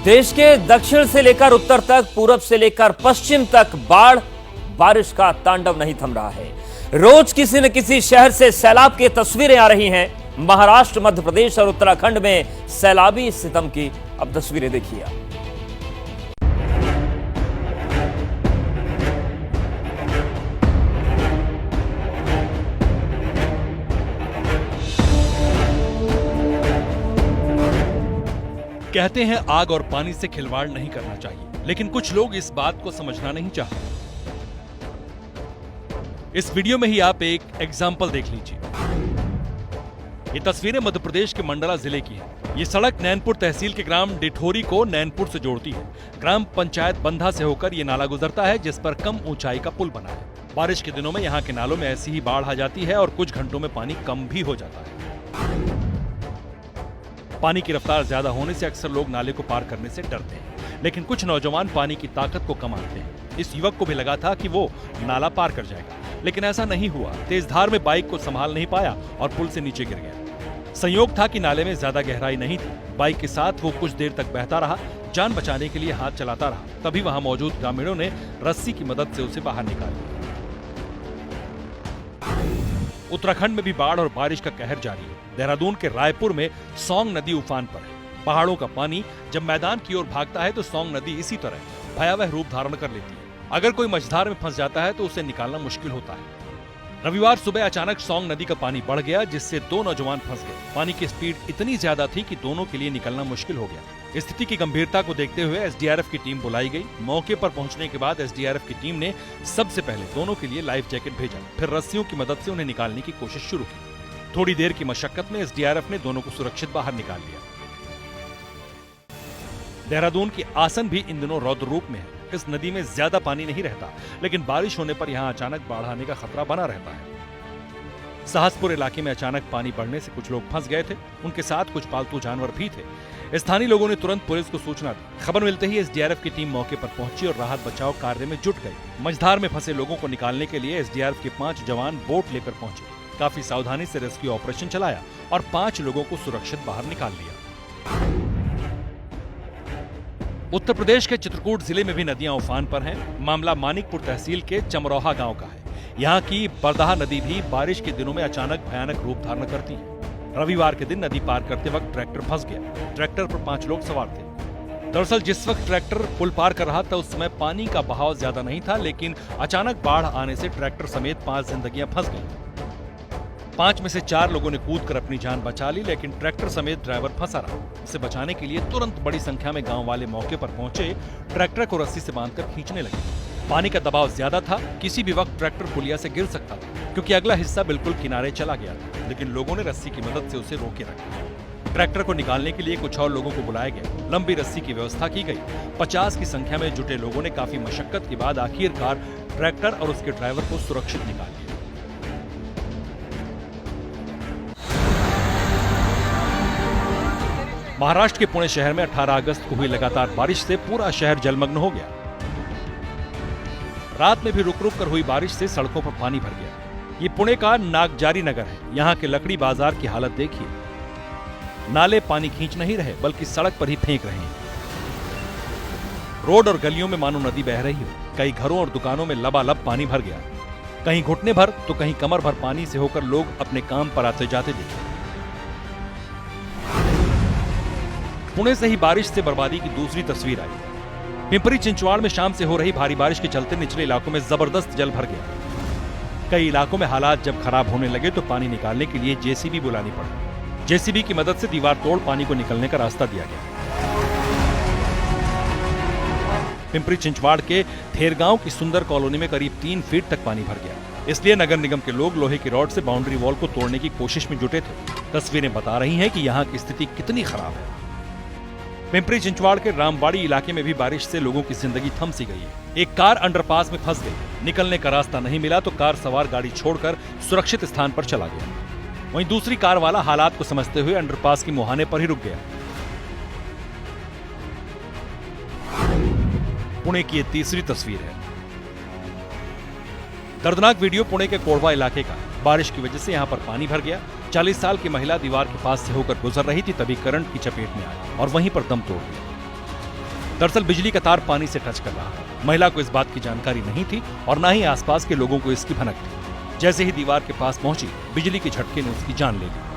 देश के दक्षिण से लेकर उत्तर तक, पूरब से लेकर पश्चिम तक बाढ़ बारिश का तांडव नहीं थम रहा है। रोज किसी न किसी शहर से सैलाब की तस्वीरें आ रही हैं। महाराष्ट्र, मध्य प्रदेश और उत्तराखंड में सैलाबी सितम की अब तस्वीरें देखिए। कहते हैं आग और पानी से खिलवाड़ नहीं करना चाहिए, लेकिन कुछ लोग इस बात को समझना नहीं चाहते। इस वीडियो में ही आप एक एग्जाम्पल देख लीजिए। ये तस्वीरें मध्य प्रदेश के मंडला जिले की हैं। ये सड़क नैनपुर तहसील के ग्राम डिठोरी को नैनपुर से जोड़ती है। ग्राम पंचायत बंधा से होकर ये नाला गुजरता है, जिस पर कम ऊंचाई का पुल बना है। बारिश के दिनों में यहाँ के नालों में ऐसी ही बाढ़ आ जाती है और कुछ घंटों में पानी कम भी हो जाता है। पानी की रफ्तार ज्यादा होने से अक्सर लोग नाले को पार करने से डरते हैं, लेकिन कुछ नौजवान पानी की ताकत को कम आंकते हैं। इस युवक को भी लगा था कि वो नाला पार कर जाएगा, लेकिन ऐसा नहीं हुआ। तेज धार में बाइक को संभाल नहीं पाया और पुल से नीचे गिर गया। संयोग था कि नाले में ज्यादा गहराई नहीं थी। बाइक के साथ वो कुछ देर तक बहता रहा, जान बचाने के लिए हाथ चलाता रहा। तभी वहां मौजूद ग्रामीणों ने रस्सी की मदद से उसे बाहर निकाल लिया। उत्तराखंड में भी बाढ़ और बारिश का कहर जारी है। देहरादून के रायपुर में सौंग नदी उफान पर है। पहाड़ों का पानी जब मैदान की ओर भागता है तो सौंग नदी इसी तरह भयावह रूप धारण कर लेती है। अगर कोई मझधार में फंस जाता है तो उसे निकालना मुश्किल होता है। रविवार सुबह अचानक सौंग नदी का पानी बढ़ गया, जिससे दो नौजवान फंस गए। पानी की स्पीड इतनी ज्यादा थी कि दोनों के लिए निकलना मुश्किल हो गया। स्थिति की गंभीरता को देखते हुए एसडीआरएफ की टीम बुलाई गई। मौके पर पहुंचने के बाद एसडीआरएफ की टीम ने सबसे पहले दोनों के लिए लाइफ जैकेट भेजा, फिर रस्सियों की मदद से उन्हें निकालने की कोशिश शुरू की। थोड़ी देर की मशक्कत में एसडीआरएफ ने दोनों को सुरक्षित बाहर निकाल लिया। देहरादून की आसन भी इन दिनों रौद्र रूप में है। इस नदी में ज्यादा पानी नहीं रहता, लेकिन बारिश होने पर यहाँ अचानक बाढ़ आने का खतरा बना रहता है। साहसपुर इलाके में अचानक पानी बढ़ने से कुछ लोग फंस गए थे। उनके साथ कुछ पालतू जानवर भी थे। स्थानीय लोगों ने तुरंत पुलिस को सूचना दी। खबर मिलते ही एसडीआरएफ की टीम मौके पर पहुंची और राहत बचाव कार्य में जुट गई। मझधार में फंसे लोगों को निकालने के लिए एसडीआरएफ के 5 जवान बोट लेकर पहुंचे। काफी सावधानी से रेस्क्यू ऑपरेशन चलाया और 5 लोगों को सुरक्षित बाहर निकाल लिया। उत्तर प्रदेश के चित्रकूट जिले में भी नदियां उफान पर हैं। मामला मानिकपुर तहसील के चमरोहा गांव का है। यहाँ की बरदाहा नदी भी बारिश के दिनों में अचानक भयानक रूप धारण करती है। रविवार के दिन नदी पार करते वक्त ट्रैक्टर फंस गया। ट्रैक्टर पर 5 लोग सवार थे। दरअसल जिस वक्त ट्रैक्टर पुल पार कर रहा था उस समय पानी का बहाव ज्यादा नहीं था, लेकिन अचानक बाढ़ आने से ट्रैक्टर समेत 5 जिंदगियां फंस गई। 5 में से 4 लोगों ने कूदकर अपनी जान बचा ली, लेकिन ट्रैक्टर समेत ड्राइवर फंसा रहा। इसे बचाने के लिए तुरंत बड़ी संख्या में गांव वाले मौके पर पहुंचे। ट्रैक्टर को रस्सी से बांधकर खींचने लगे। पानी का दबाव ज्यादा था, किसी भी वक्त ट्रैक्टर पुलिया से गिर सकता था, क्योंकि अगला हिस्सा बिल्कुल किनारे चला गया था। लेकिन लोगों ने रस्सी की मदद से उसे रोके रखा। ट्रैक्टर को निकालने के लिए कुछ और लोगों को बुलाया गया। लंबी रस्सी की व्यवस्था की गई। 50 की संख्या में जुटे लोगों ने काफी मशक्कत के बाद आखिरकार ट्रैक्टर और उसके ड्राइवर को सुरक्षित निकाल लिया। महाराष्ट्र के पुणे शहर में 18 अगस्त को हुई लगातार बारिश से पूरा शहर जलमग्न हो गया। रात में भी रुक रुक कर हुई बारिश से सड़कों पर पानी भर गया। ये पुणे का नागजारी नगर है। यहाँ के लकड़ी बाजार की हालत देखिए। नाले पानी खींच नहीं रहे, बल्कि सड़क पर ही फेंक रहे हैं। रोड और गलियों में मानो नदी बह रही हो। कई घरों और दुकानों में लबालब पानी भर गया। कहीं घुटने भर तो कहीं कमर भर पानी से होकर लोग अपने काम पर आते जाते दिखे। पुणे से ही बारिश से बर्बादी की दूसरी तस्वीर आई। पिंपरी चिंचवाड़ में शाम से हो रही भारी बारिश के चलते निचले इलाकों में जबरदस्त जल भर गया। कई इलाकों में हालात जब खराब होने लगे तो पानी निकालने के लिए जेसीबी बुलानी पड़ी। जेसीबी की मदद से दीवार तोड़ पानी को निकलने का रास्ता दिया गया। पिंपरी चिंचवाड़ के थेरगांव की सुंदर कॉलोनी में करीब 3 फीट तक पानी भर गया। इसलिए नगर निगम के लोग लोहे की रॉड से बाउंड्री वॉल को तोड़ने की कोशिश में जुटे थे। तस्वीरें बता रही हैं कि यहाँ की स्थिति कितनी खराब है। पिंपरी चिंचवाड़ के रामबाड़ी इलाके में भी बारिश से लोगों की जिंदगी थम सी गई है। एक कार अंडरपास में फंस गई। निकलने का रास्ता नहीं मिला तो कार सवार गाड़ी छोड़कर सुरक्षित स्थान पर चला गया। वहीं दूसरी कार वाला हालात को समझते हुए अंडरपास के मुहाने पर ही रुक गया। पुणे की ये तीसरी तस्वीर है। दर्दनाक वीडियो पुणे के कोरबा इलाके का। बारिश की वजह से यहाँ पर पानी भर गया। 40 साल की महिला दीवार के पास से होकर गुजर रही थी, तभी करंट की चपेट में आई और वहीं पर दम तोड़ दिया। दरअसल बिजली का तार पानी से टच कर रहा था। महिला को इस बात की जानकारी नहीं थी और न ही आसपास के लोगों को इसकी भनक थी। जैसे ही दीवार के पास पहुंची, बिजली के झटके ने उसकी जान ले ली।